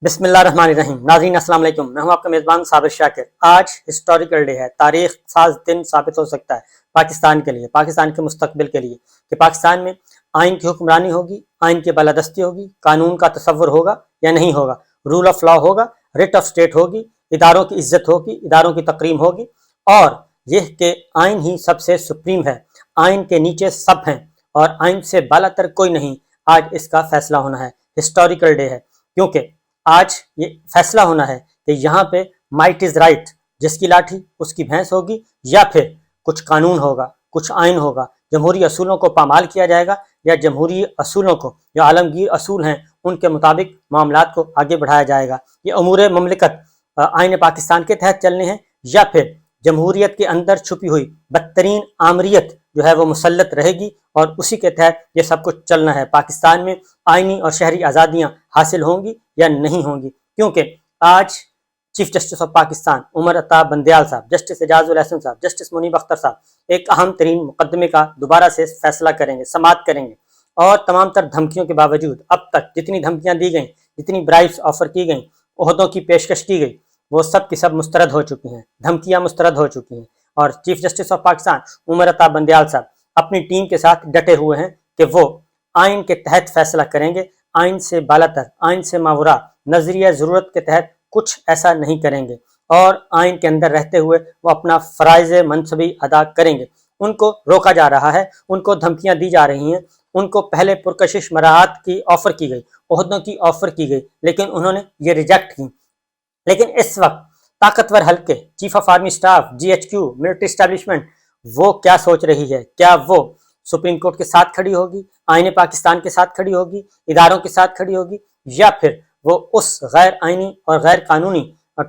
بسم اللہ الرحمن الرحیم۔ ناظرین السلام علیکم، میں ہوں آپ کا میزبان صابر شاکر۔ آج ہسٹوریکل ڈے ہے، تاریخ ساز دن ثابت ہو سکتا ہے پاکستان کے لیے، پاکستان کے مستقبل کے لیے، کہ پاکستان میں آئین کی حکمرانی ہوگی، آئین کی بالادستی ہوگی، قانون کا تصور ہوگا یا نہیں ہوگا، رول آف لا ہوگا، ریٹ آف اسٹیٹ ہوگی، اداروں کی عزت ہوگی، اداروں کی تقریم ہوگی، اور یہ کہ آئین ہی سب سے سپریم ہے، آئین کے نیچے سب ہیں اور آئین سے بالا تر کوئی نہیں۔ آج اس کا فیصلہ ہونا ہے، ہسٹوریکل ڈے ہے، کیونکہ آج یہ فیصلہ ہونا ہے کہ یہاں پہ مائٹ از رائٹ، جس کی لاٹھی اس کی بھینس ہوگی، یا پھر کچھ قانون ہوگا، کچھ آئین ہوگا، جمہوری اصولوں کو پامال کیا جائے گا، یا جمہوری اصولوں کو جو عالمگیر اصول ہیں ان کے مطابق معاملات کو آگے بڑھایا جائے گا۔ یہ امور مملکت آئین پاکستان کے تحت چلنے ہیں، یا پھر جمہوریت کے اندر چھپی ہوئی بدترین آمریت جو ہے وہ مسلط رہے گی اور اسی کے تحت یہ سب کچھ چلنا ہے۔ پاکستان میں آئینی اور شہری آزادیاں حاصل ہوں گی یا نہیں ہوں گی، کیونکہ آج chief justice of Pakistan Umar Ata Bandial صاحب، جسٹس اعجاز الحسن صاحب، جسٹس منیب اختر صاحب ایک اہم ترین مقدمے کا دوبارہ سے فیصلہ کریں گے، سماعت کریں گے، اور تمام تر دھمکیوں کے باوجود اب تک جتنی دھمکیاں دی گئیں، جتنی برائبس آفر کی گئیں، عہدوں کی پیشکش کی گئی، وہ سب کی سب مسترد ہو چکی ہیں، دھمکیاں مسترد ہو چکی ہیں، اور chief justice of Pakistan Umar Ata Bandial صاحب اپنی ٹیم کے ساتھ ڈٹے ہوئے ہیں کہ وہ آئین کے تحت فیصلہ کریں گے، آئین سے بالاتر، آئین سے ماورا، نظریہ ضرورت کے تحت کچھ ایسا نہیں کریں گے، اور آئین کے اندر رہتے ہوئے وہ اپنا فرائض منصبی ادا کریں گے۔ ان کو روکا جا رہا ہے، ان کو دھمکیاں دی جا رہی ہیں، ان کو پہلے پرکشش مراحت کی آفر کی گئی، عہدوں کی آفر کی گئی، لیکن انہوں نے یہ ریجیکٹ کی۔ لیکن اس وقت طاقتور حلقے، chief of army staff, G H Q, military establishment, وہ کیا سوچ رہی ہے؟ کیا وہ سپریم کورٹ کے ساتھ کھڑی ہوگی، آئین پاکستان کے ساتھ کھڑی ہوگی، اداروں کے ساتھ کھڑی ہوگی، یا پھر وہ اس غیر آئینی اور غیر قانونی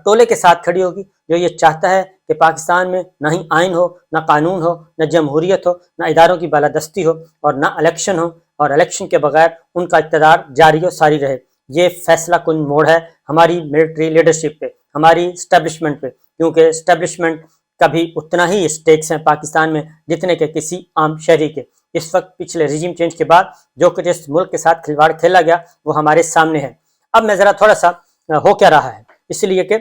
ٹولے کے ساتھ کھڑی ہوگی جو یہ چاہتا ہے کہ پاکستان میں نہ ہی آئین ہو، نہ قانون ہو، نہ جمہوریت ہو، نہ اداروں کی بالادستی ہو، اور نہ الیکشن ہو، اور الیکشن کے بغیر ان کا اقتدار جاری و ساری رہے؟ یہ فیصلہ کن موڑ ہے ہماری ملٹری لیڈرشپ پہ، ہماری اسٹیبلشمنٹ پہ، کیونکہ اسٹیبلشمنٹ کا بھی اتنا ہی اسٹیکس ہیں پاکستان میں جتنے کہ کسی عام شہری کے۔ اس وقت پچھلے ریجیم چینج کے بعد جو کچھ اس ملک کے ساتھ کھلواڑ کھیلا گیا وہ ہمارے سامنے ہے۔ اب میں ذرا تھوڑا سا ہو کیا رہا ہے، اس لیے کہ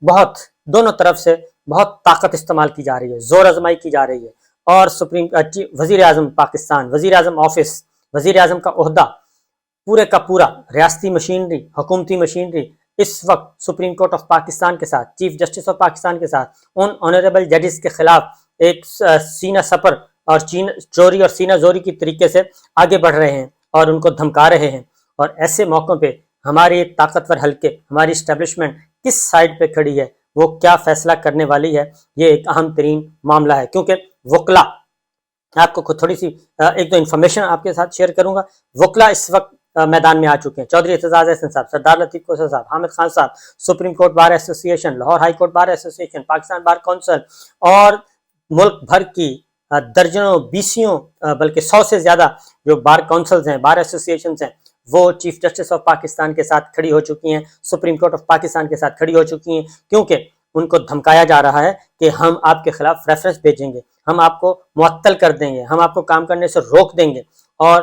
بہت دونوں طرف سے بہت طاقت استعمال کی جا رہی ہے، زور آزمائی کی جا رہی ہے، اور وزیر اعظم پاکستان، وزیر اعظم آفس، وزیر اعظم کا عہدہ، پورے کا پورا ریاستی مشینری، حکومتی مشینری اس وقت سپریم کورٹ آف پاکستان کے ساتھ، چیف جسٹس آف پاکستان کے ساتھ، ان آنریبل ججز کے خلاف ایک سینہ سپر اور چوری اور سینہ زوری کی طریقے سے آگے بڑھ رہے ہیں اور ان کو دھمکا رہے ہیں۔ اور ایسے موقعوں پہ ہماری طاقتور حلقے، ہماری اسٹیبلشمنٹ کس سائڈ پہ کھڑی ہے، وہ کیا فیصلہ کرنے والی ہے، یہ ایک اہم ترین معاملہ ہے۔ کیونکہ وکلا، آپ کو خود تھوڑی سی ایک دو انفارمیشن آپ کے ساتھ شیئر کروں گا۔ وکلا اس وقت میدان میں آ چکے ہیں، چودھری اعتزاز احسن صاحب، سردار لطیف کوثر صاحب، حامد خان صاحب، سپریم کورٹ بار ایسوسی ایشن، لاہور ہائی کورٹ بار ایسوسی ایشن، پاکستان بار کونسل، اور ملک بھر کی درجنوں، بیسیوں، بلکہ 100 سے زیادہ جو بار کونسلز ہیں، بار ایسوسی ایشنز ہیں، وہ چیف جسٹس آف پاکستان کے ساتھ کھڑی ہو چکی ہیں، سپریم کورٹ آف پاکستان کے ساتھ کھڑی ہو چکی ہیں، کیونکہ ان کو دھمکایا جا رہا ہے کہ ہم آپ کے خلاف ریفرنس بھیجیں گے، ہم آپ کو معطل کر دیں گے، ہم آپ کو کام کرنے سے روک دیں گے، اور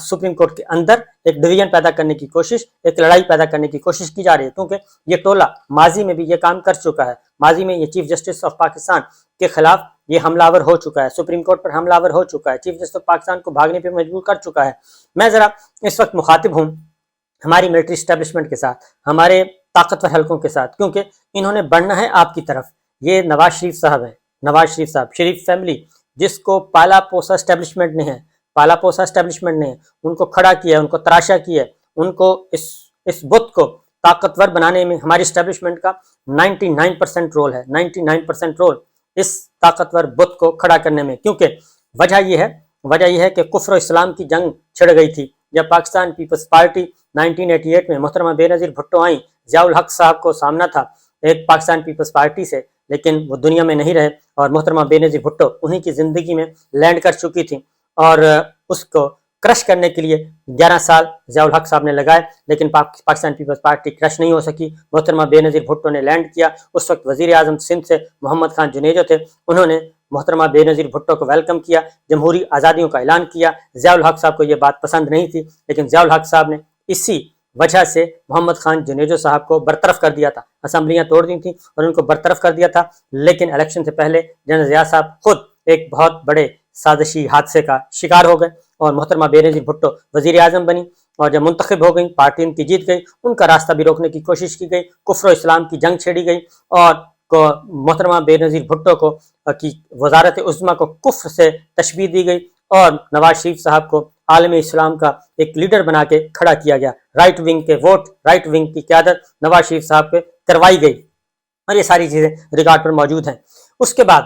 سپریم کورٹ کے اندر ایک ڈویژن پیدا کرنے کی کوشش، ایک لڑائی پیدا کرنے کی کوشش کی جا رہی ہے، کیونکہ یہ ٹولہ ماضی میں بھی یہ کام کر چکا ہے، ماضی میں یہ چیف جسٹس آف پاکستان کے خلاف یہ حملہ آور ہو چکا ہے، سپریم کورٹ پر حملہ آور ہو چکا ہے، چیف جسٹس آف پاکستان کو بھاگنے پہ مجبور کر چکا ہے۔ میں ذرا اس وقت مخاطب ہوں ہماری ملٹری اسٹیبلشمنٹ کے ساتھ، ہمارے طاقتور حلقوں کے ساتھ، کیونکہ انہوں نے بڑھنا ہے آپ کی طرف۔ یہ نواز شریف صاحب ہیں، نواز شریف صاحب، شریف فیملی، جس کو پالا پوسا اسٹیبلشمنٹ نے ہے، پالا پوسا اسٹیبلشمنٹ نے ان کو کھڑا کیا ہے، ان کو تراشا کیا ہے، ان کو اس بت کو طاقتور بنانے میں ہماری اسٹیبلشمنٹ کا 99% رول ہے، 99% رول اس طاقتور بت کو کھڑا کرنے میں، کیونکہ وجہ یہ ہے کہ کفر و اسلام کی جنگ چھڑ گئی تھی جب پاکستان پیپلز پارٹی 1988 میں محترمہ بے نظیر بھٹو آئیں، ضیاء الحق صاحب کو سامنا تھا ایک پاکستان پیپلز پارٹی سے، لیکن وہ دنیا میں نہیں رہے، اور محترمہ بے نظیر بھٹو انہی کی زندگی میں لینڈ کر چکی تھی، اور اس کو کرش کرنے کے لیے 11 سال ضیاء الحق صاحب نے لگائے، لیکن پاکستان پیپلز پارٹی کرش نہیں ہو سکی۔ محترمہ بے نظیر بھٹو نے لینڈ کیا، اس وقت وزیر اعظم سندھ سے محمد خان جنیجو تھے، انہوں نے محترمہ بے نظیر بھٹو کو ویلکم کیا، جمہوری آزادیوں کا اعلان کیا۔ ضیاء الحق صاحب کو یہ بات پسند نہیں تھی، لیکن ضیاء الحق صاحب نے اسی وجہ سے محمد خان جنیجو صاحب کو برطرف کر دیا تھا، اسمبلیاں توڑ دی تھیں اور ان کو برطرف کر دیا تھا۔ لیکن الیکشن سے پہلے جنرل ضیاء صاحب خود ایک بہت بڑے سازشی حادثے کا شکار ہو گئے اور محترمہ بینظیر بھٹو وزیر اعظم بنی، اور جب منتخب ہو گئی، پارٹی ان کی جیت گئی، ان کا راستہ بھی روکنے کی کوشش کی گئی، کفر و اسلام کی جنگ چھیڑی گئی اور محترمہ بینظیر بھٹو کو کی وزارت عظمیٰ کو کفر سے تشبیہ دی گئی اور نواز شریف صاحب کو عالم اسلام کا ایک لیڈر بنا کے کھڑا کیا گیا۔ رائٹ ونگ کے ووٹ، رائٹ ونگ کی قیادت نواز شریف صاحب پہ کروائی گئی، اور یہ ساری چیزیں ریکارڈ پر موجود ہیں۔ اس کے بعد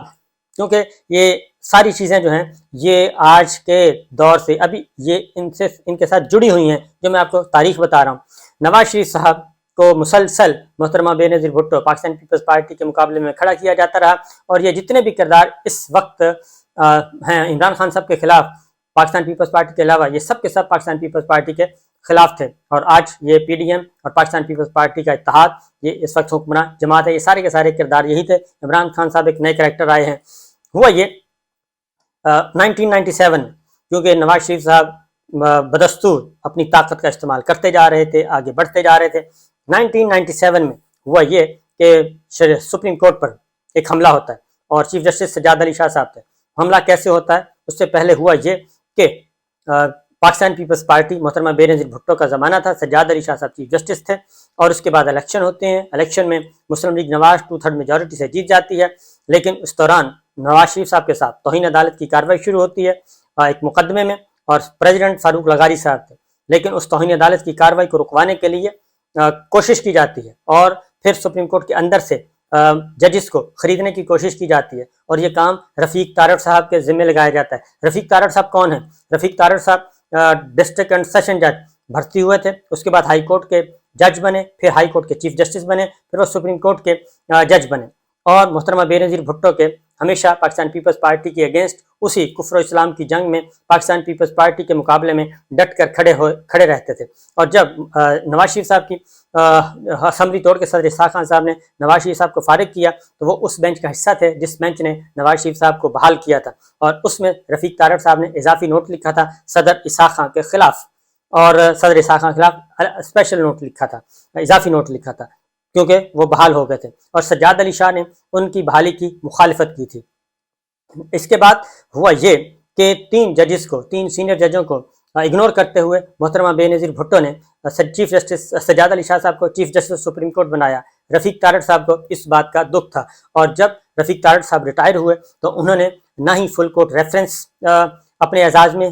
کیونکہ یہ ساری چیزیں جو ہیں یہ آج کے دور سے ابھی یہ ان کے ساتھ جڑی ہوئی ہیں، جو میں آپ کو تاریخ بتا رہا ہوں۔ نواز شریف صاحب کو مسلسل محترمہ بینظیر بھٹو پاکستان پیپلز پارٹی کے مقابلے میں کھڑا کیا جاتا رہا، اور یہ جتنے بھی کردار اس وقت ہیں عمران خان صاحب کے خلاف پاکستان پیپلز پارٹی کے علاوہ، یہ سب کے سب پاکستان پیپلز پارٹی کے خلاف تھے، اور آج یہ پی ڈی ایم اور پاکستان پیپلز پارٹی کا اتحاد، یہ اس وقت حکمراں جماعت ہے، یہ سارے کے سارے کردار یہی تھے۔ عمران خان صاحب ایک نئے کریکٹر آئے ہیں۔ ہوا یہ 1997 میں، کیونکہ نواز شریف صاحب بدستور اپنی طاقت کا استعمال کرتے جا رہے تھے، آگے بڑھتے جا رہے تھے۔ 1997 میں ہوا یہ کہ سپریم کورٹ پر ایک حملہ ہوتا ہے اور چیف جسٹس سجاد علی شاہ صاحب تھے۔ حملہ کیسے ہوتا ہے؟ اس سے پہلے ہوا یہ کہ پاکستان پیپلز پارٹی محترمہ بینظیر بھٹو کا زمانہ تھا، سجاد علی شاہ صاحب چیف جسٹس تھے، اور اس کے بعد الیکشن ہوتے ہیں۔ الیکشن میں مسلم لیگ نواز 2/3 میجورٹی سے جیت جاتی ہے، لیکن اس دوران نواز شریف صاحب کے ساتھ توہین عدالت کی کارروائی شروع ہوتی ہے ایک مقدمے میں، اور پریزیڈنٹ فاروق لغاری صاحب تھے، لیکن اس توہین عدالت کی کارروائی کو رکوانے کے لیے کوشش کی جاتی ہے، اور پھر سپریم کورٹ کے اندر سے ججز کو خریدنے کی کوشش کی جاتی ہے، اور یہ کام رفیق تارڑ صاحب کے ذمہ لگایا جاتا ہے۔ رفیق تارڑ صاحب کون ہیں؟ رفیق تارڑ صاحب ڈسٹرکٹ اینڈ سیشن جج بھرتی ہوئے تھے، اس کے بعد ہائی کورٹ کے جج بنے، پھر ہائی کورٹ کے چیف جسٹس بنے، پھر وہ سپریم کورٹ کے جج بنے، اور محترمہ بینظیر بھٹو کے ہمیشہ پاکستان پیپلز پارٹی کے اگینسٹ اسی کفر و اسلام کی جنگ میں پاکستان پیپلز پارٹی کے مقابلے میں ڈٹ کر کھڑے رہتے تھے۔ اور جب نواز شریف صاحب کی اسمبلی توڑ کے صدر اسحاق خان صاحب نے نواز شریف صاحب کو فارغ کیا، تو وہ اس بینچ کا حصہ تھے جس بینچ نے نواز شریف صاحب کو بحال کیا تھا، اور اس میں رفیق تارڑ صاحب نے اضافی نوٹ لکھا تھا صدر اسحاق خان کے خلاف، اور صدر اسحاق خان کے خلاف اسپیشل نوٹ لکھا تھا، اضافی نوٹ لکھا تھا، کیونکہ وہ بحال ہو گئے تھے، اور سجاد علی شاہ نے ان کی بحالی کی مخالفت کی تھی۔ اس کے بعد ہوا یہ کہ 3 ججز کو، 3 سینئر ججوں کو اگنور کرتے ہوئے محترمہ بینظیر بھٹو نے چیف جسٹس سجاد علی شاہ صاحب کو چیف جسٹس سپریم کورٹ بنایا۔ رفیق تارڑ صاحب کو اس بات کا دکھ تھا، اور جب رفیق تارڑ صاحب ریٹائر ہوئے تو انہوں نے نہ ہی فل کورٹ ریفرنس اپنے اعزاز میں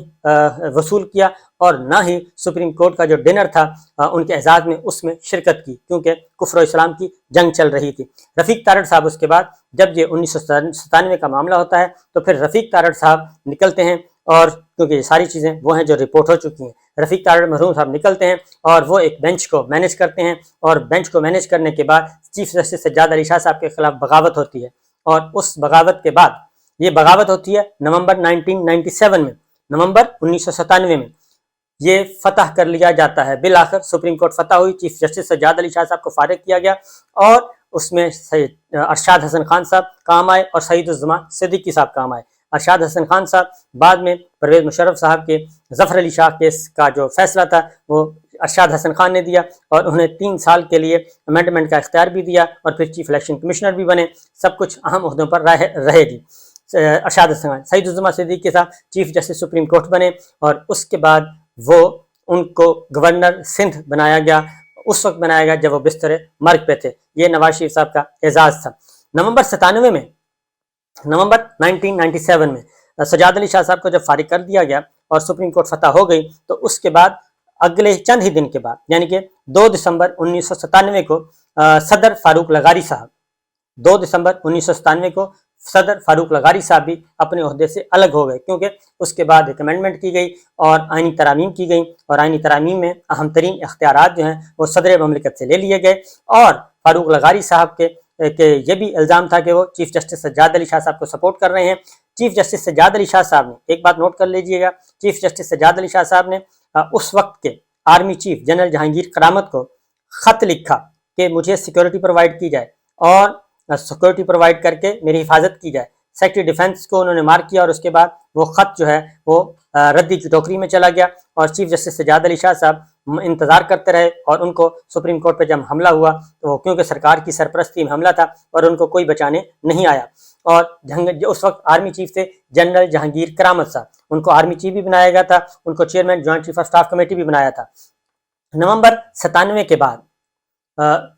وصول کیا، اور نہ ہی سپریم کورٹ کا جو ڈنر تھا ان کے اعزاز میں اس میں شرکت کی، کیونکہ کفر و اسلام کی جنگ چل رہی تھی۔ رفیق تارڑ صاحب اس کے بعد جب یہ 1997 کا معاملہ ہوتا ہے تو پھر رفیق تارڑ صاحب نکلتے ہیں، اور کیونکہ یہ ساری چیزیں وہ ہیں جو رپورٹ ہو چکی ہیں، رفیق تارڑ مرحوم صاحب نکلتے ہیں اور وہ ایک بینچ کو مینیج کرتے ہیں، اور بینچ کو مینیج کرنے کے بعد چیف جسٹس سجاد علی شاہ صاحب کے خلاف بغاوت ہوتی ہے، اور اس بغاوت کے بعد یہ بغاوت ہوتی ہے نومبر 1997 میں، نومبر 1997 میں یہ فتح کر لیا جاتا ہے۔ بالآخر سپریم کورٹ فتح ہوئی، چیف جسٹس سجاد علی شاہ صاحب کو فارغ کیا گیا، اور اس میں ارشاد حسن خان صاحب کام آئے اور سعید الزمان صدیقی صاحب کام آئے۔ ارشاد حسن خان صاحب بعد میں پرویز مشرف صاحب کے ظفر علی شاہ کیس کا جو فیصلہ تھا وہ ارشاد حسن خان نے دیا، اور انہیں 3 سال کے لیے امینڈمنٹ کا اختیار بھی دیا، اور پھر چیف الیکشن کمشنر بھی بنے، سب کچھ اہم عہدوں پر رہے گی ارشاد حسن خان۔ سعید الزمان صدیقی صاحب چیف جسٹس سپریم کورٹ بنے، اور اس کے بعد وہ ان کو گورنر سندھ بنایا گیا، اس وقت بنایا گیا جب وہ بستر مرگ پہ تھے۔ یہ نواز شریف صاحب کا اعزاز تھا۔ نومبر 1997 میں سجاد علی شاہ صاحب کو جب فارغ کر دیا گیا اور سپریم کورٹ فتح ہو گئی، تو اس کے بعد اگلے چند ہی دن کے بعد، یعنی کہ 2 دسمبر 1997 کو صدر فاروق لغاری صاحب 2 دسمبر 1997 کو صدر فاروق لغاری صاحب بھی اپنے عہدے سے الگ ہو گئے، کیونکہ اس کے بعد ایک امینڈمنٹ کی گئی اور آئینی ترامیم کی گئی، اور آئینی ترامیم میں اہم ترین اختیارات جو ہیں وہ صدر مملکت سے لے لیے گئے، اور فاروق لغاری صاحب کے یہ بھی الزام تھا کہ وہ چیف جسٹس سجاد علی شاہ صاحب کو سپورٹ کر رہے ہیں۔ چیف جسٹس سجاد علی شاہ صاحب نے ایک بات نوٹ کر لیجئے گا، چیف جسٹس سجاد علی شاہ صاحب نے اس وقت کے آرمی چیف جنرل جہانگیر کرامت کو خط لکھا کہ مجھے سیکورٹی پرووائڈ کی جائے، اور سیکورٹی پرووائڈ کر کے میری حفاظت کی جائے۔ سیکرٹری ڈیفنس کو انہوں نے مارک کیا، اور اس کے بعد وہ خط جو ہے وہ ردی کی ٹوکری میں چلا گیا، اور چیف جسٹس سجاد علی شاہ صاحب انتظار کرتے رہے اور ان کو سپریم کورٹ پہ جب حملہ ہوا تو کیونکہ سرکار کی سرپرستی میں حملہ تھا اور ان کو کوئی بچانے نہیں آیا، اور اس وقت آرمی چیف تھے جنرل جہانگیر کرامت صاحب، ان کو آرمی چیف بھی بنایا گیا تھا، ان کو chairman joint chief of staff committee بھی بنایا تھا۔ نومبر 97 کے بعد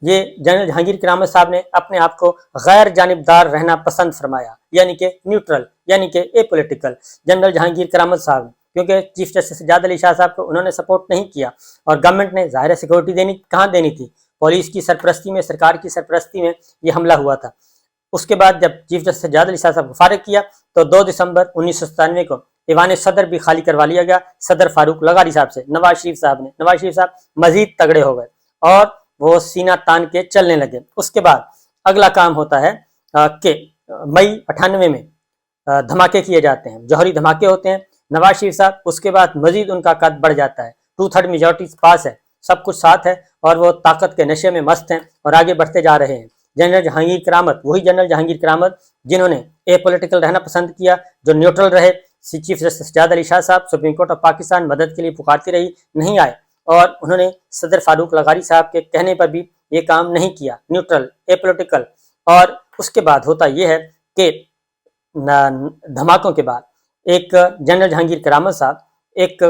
یہ جنرل جہانگیر کرامت صاحب نے اپنے آپ کو غیر جانبدار رہنا پسند فرمایا، یعنی کہ نیوٹرل، یعنی کہ اے پولیٹیکل۔ جنرل جہانگیر کرامت صاحب کیونکہ چیف جسٹس سجاد علی شاہ صاحب کو انہوں نے سپورٹ نہیں کیا، اور گورنمنٹ نے ظاہر سیکورٹی کہاں دینی تھی، پولیس کی سرپرستی میں، سرکار کی سرپرستی میں یہ حملہ ہوا تھا۔ اس کے بعد جب چیف جسٹس سجاد علی شاہ صاحب کو فارغ کیا تو 2 دسمبر 1997 کو ایوان صدر بھی خالی کروا لیا گیا صدر فاروق لغاری صاحب سے، نواز شریف صاحب مزید تگڑے ہو گئے اور وہ سینہ تان کے چلنے لگے۔ اس کے بعد اگلا کام ہوتا ہے کہ مئی 98 میں دھماکے کیے جاتے ہیں، جوہری دھماکے ہوتے ہیں۔ نواز شریف صاحب اس کے بعد مزید ان کا قد بڑھ جاتا ہے، 2/3 میجورٹی پاس ہے، سب کچھ ساتھ ہے، اور وہ طاقت کے نشے میں مست ہیں اور آگے بڑھتے جا رہے ہیں۔ جنرل جہانگیر کرامت، وہی جنرل جہانگیر کرامت جنہوں نے اے پولیٹیکل رہنا پسند کیا، جو نیوٹرل رہے، چیف جسٹس سجاد علی شاہ صاحب سپریم کورٹ آف پاکستان مدد کے لیے پکارتی رہی، نہیں آئے، اور انہوں نے صدر فاروق لغاری صاحب کے کہنے پر بھی یہ کام نہیں کیا، نیوٹرل، اے پولیٹیکل۔ اور اس کے بعد ہوتا یہ ہے کہ دھماکوں کے بعد ایک جنرل جہانگیر کرامت صاحب ایک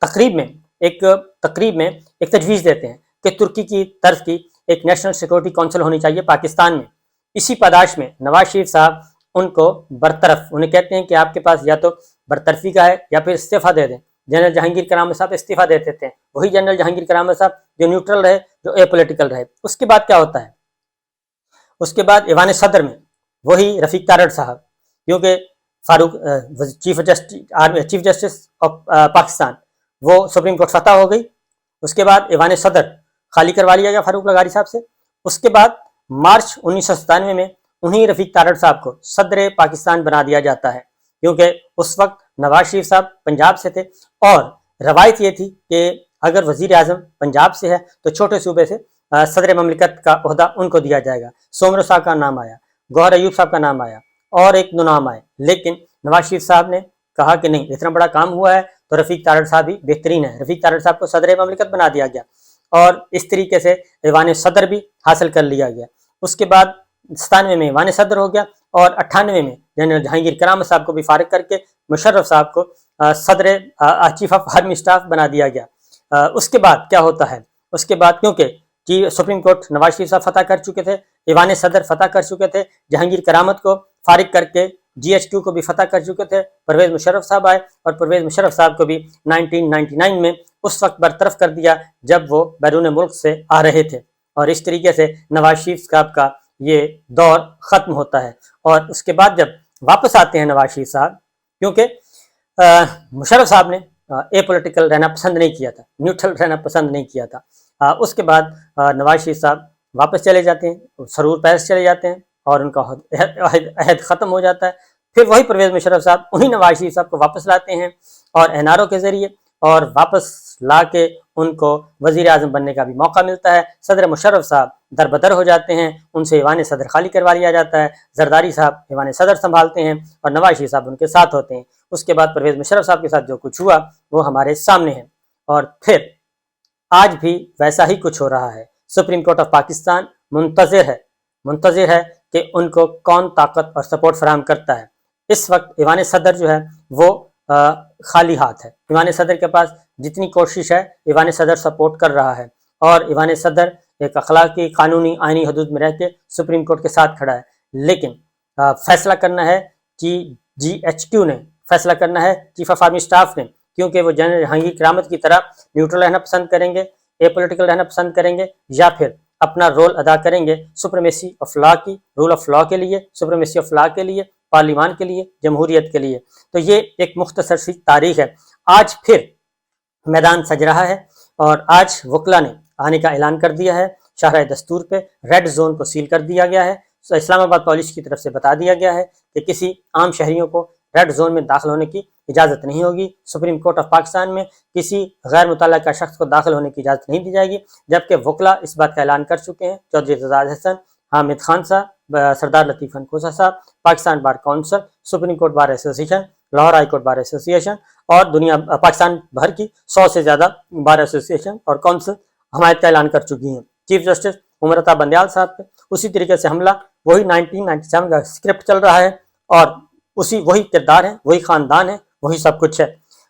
تقریب میں ایک تجویز دیتے ہیں کہ ترکی کی طرف کی ایک نیشنل سیکورٹی کونسل ہونی چاہیے پاکستان میں۔ اسی پاداش میں نواز شریف صاحب ان کو انہیں کہتے ہیں کہ آپ کے پاس یا تو برطرفی کا ہے یا پھر استعفیٰ دے دیں۔ جنرل جہانگیر کرامت صاحب استعفیٰ دیتے تھے، وہی جنرل جہانگیر کرامت صاحب جو نیوٹرل رہے، جو اے پولیٹیکل رہے۔ اس کے بعد کیا ہوتا ہے؟ اس کے بعد ایوان صدر میں وہی رفیق تارڑ صاحب، کیونکہ فاروق چیف جسٹس آف پاکستان وہ سپریم کورٹ فتح ہو گئی، اس کے بعد ایوان صدر خالی کروا لیا گیا فاروق لغاری صاحب سے۔ اس کے بعد مارچ 1997 میں انہی رفیق تارڑ صاحب کو صدر پاکستان بنا دیا جاتا ہے، کیونکہ اس وقت نواز شریف صاحب پنجاب سے تھے، اور روایت یہ تھی کہ اگر وزیر اعظم پنجاب سے ہے تو چھوٹے صوبے سے صدر مملکت کا عہدہ ان کو دیا جائے گا۔ سومرو صاحب کا نام آیا، گوہر ایوب صاحب کا نام آیا، اور ایک دو نام آئے، لیکن نواز شریف صاحب نے کہا کہ نہیں، اتنا بڑا کام ہوا ہے تو رفیق تارڑ صاحب ہی بہترین ہے۔ رفیق تارڑ صاحب کو صدر مملکت بنا دیا گیا، اور اس طریقے سے ایوان صدر بھی حاصل کر لیا گیا۔ اس کے بعد 97 میں ایوان صدر ہو گیا، اور 98 میں جنرل جہانگیر کرامت صاحب کو بھی فارغ کر کے مشرف صاحب کو صدر چیف آف آرمی اسٹاف بنا دیا گیا۔ اس کے بعد کیا ہوتا ہے؟ اس کے بعد کیونکہ سپریم کورٹ نواز شریف صاحب فتح کر چکے تھے، ایوان صدر فتح کر چکے تھے، جہانگیر کرامت کو فارغ کر کے GHQ کو بھی فتح کر چکے تھے، پرویز مشرف صاحب آئے، اور پرویز مشرف صاحب کو بھی 1999 میں اس وقت برطرف کر دیا جب وہ بیرون ملک سے آ رہے تھے، اور اس طریقے سے نواز شریف صاحب کا یہ دور ختم ہوتا ہے۔ اور اس کے بعد جب واپس آتے ہیں نواز شریف صاحب، کیونکہ مشرف صاحب نے اے پولیٹیکل رہنا پسند نہیں کیا تھا، نیوٹرل رہنا پسند نہیں کیا تھا، اس کے بعد نواز شریف صاحب واپس چلے جاتے ہیں، سرور پیلس چلے جاتے ہیں، اور ان کا عہد ختم ہو جاتا ہے۔ پھر وہی پرویز مشرف صاحب انہی نواز شریف صاحب کو واپس لاتے ہیں، اور NRO کے ذریعے، اور واپس لا کے ان کو وزیر اعظم بننے کا بھی موقع ملتا ہے۔ صدر مشرف صاحب دربدر ہو جاتے ہیں، ان سے ایوان صدر خالی کروا لیا جاتا ہے، زرداری صاحب ایوان صدر سنبھالتے ہیں، اور نواز شریف صاحب ان کے ساتھ ہوتے ہیں۔ اس کے بعد پرویز مشرف صاحب کے ساتھ جو کچھ ہوا وہ ہمارے سامنے ہے، اور پھر آج بھی ویسا ہی کچھ ہو رہا ہے۔ سپریم کورٹ آف پاکستان منتظر ہے کہ ان کو کون طاقت اور سپورٹ فراہم کرتا ہے۔ اس وقت ایوان صدر جو ہے وہ خالی ہاتھ ہے، ایوان صدر کے پاس جتنی کوشش ہے ایوان صدر سپورٹ کر رہا ہے، اور ایوان صدر ایک اخلاقی، قانونی، آئینی حدود میں رہ کے سپریم کورٹ کے ساتھ کھڑا ہے، لیکن فیصلہ کرنا ہے کہ GHQ نے، فیصلہ کرنا ہے چیف آف آرمی اسٹاف نے، کیونکہ وہ جنرل جہانگیر کرامت کی طرح نیوٹرل رہنا پسند کریں گے، اے پولیٹیکل رہنا پسند کریں گے، یا پھر اپنا رول ادا کریں گے سپریمیسی آف لا کی، رول آف لا کے لیے، سپریمیسی آف لا کے لیے، پارلیمان کے لیے، جمہوریت کے لیے۔ تو یہ ایک مختصر سی تاریخ ہے۔ آج پھر میدان سج رہا ہے، اور آج وکلا نے آنے کا اعلان کر دیا ہے، شاہراہ دستور پہ ریڈ زون کو سیل کر دیا گیا ہے۔ اسلام آباد پولیس کی طرف سے بتا دیا گیا ہے کہ کسی عام شہریوں کو ریڈ زون میں داخل ہونے کی اجازت نہیں ہوگی۔ سپریم کورٹ آف پاکستان میں کسی غیر متعلقہ شخص کو داخل ہونے کی اجازت نہیں دی جائے گی، جبکہ وکلا اس بات کا اعلان کر چکے ہیں، چودھری اعتزاز حسن، حامد خان صاحب، سردار لطیف خان کوسہ صاحب، Pakistan bar council, supreme court bar ایسوسی ایشن، Lahore high court bar association اور دنیا پاکستان بھر کی 100 سے زیادہ بار ایسوسیشن اور کونسل حمایت کا اعلان کر چکی ہیں چیف جسٹس عمر عطا بندیال صاحب پہ۔ اسی طریقے سے حملہ وہی 1997 کا اسکرپٹ چل رہا ہے اور وہی کردار ہے، وہی خاندان ہے، وہی سب کچھ ہے،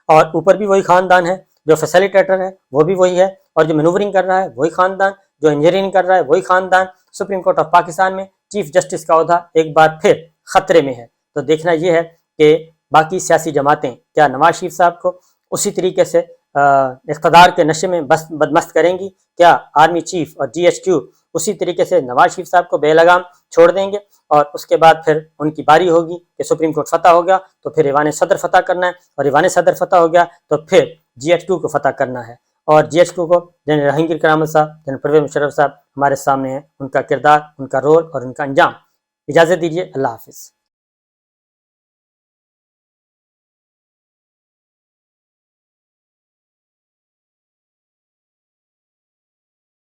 اور اوپر بھی وہی خاندان ہے، جو فیسیلیٹیٹر ہے وہ بھی وہی ہے، اور جو مینوورنگ کر رہا ہے وہی خاندان، جو انجینئرنگ کر رہا ہے وہی خاندان۔ سپریم کورٹ آف پاکستان میں چیف جسٹس کا عہدہ ایک بار پھر خطرے میں ہے۔ تو دیکھنا یہ ہے کہ باقی سیاسی جماعتیں کیا نواز شریف صاحب کو اسی طریقے سے اقتدار کے نشے میں بدمست کریں گی، کیا آرمی چیف اور جی ایچ کیو اسی طریقے سے نواز شریف صاحب کو بے لگام چھوڑ دیں گے، اور اس کے بعد پھر ان کی باری ہوگی کہ سپریم کورٹ فتح ہو گیا تو پھر ایوان صدر فتح کرنا ہے، اور ایوان صدر فتح ہو گیا تو پھر جی ایچ کیو کو فتح کرنا ہے، اور جی ایچ کیو کو جنرل جہانگیر کرامت صاحب، جنرل پرویز مشرف صاحب ہمارے سامنے ہیں، ان کا کردار، ان کا رول اور ان کا انجام۔ اجازت دیجیے، اللہ حافظ۔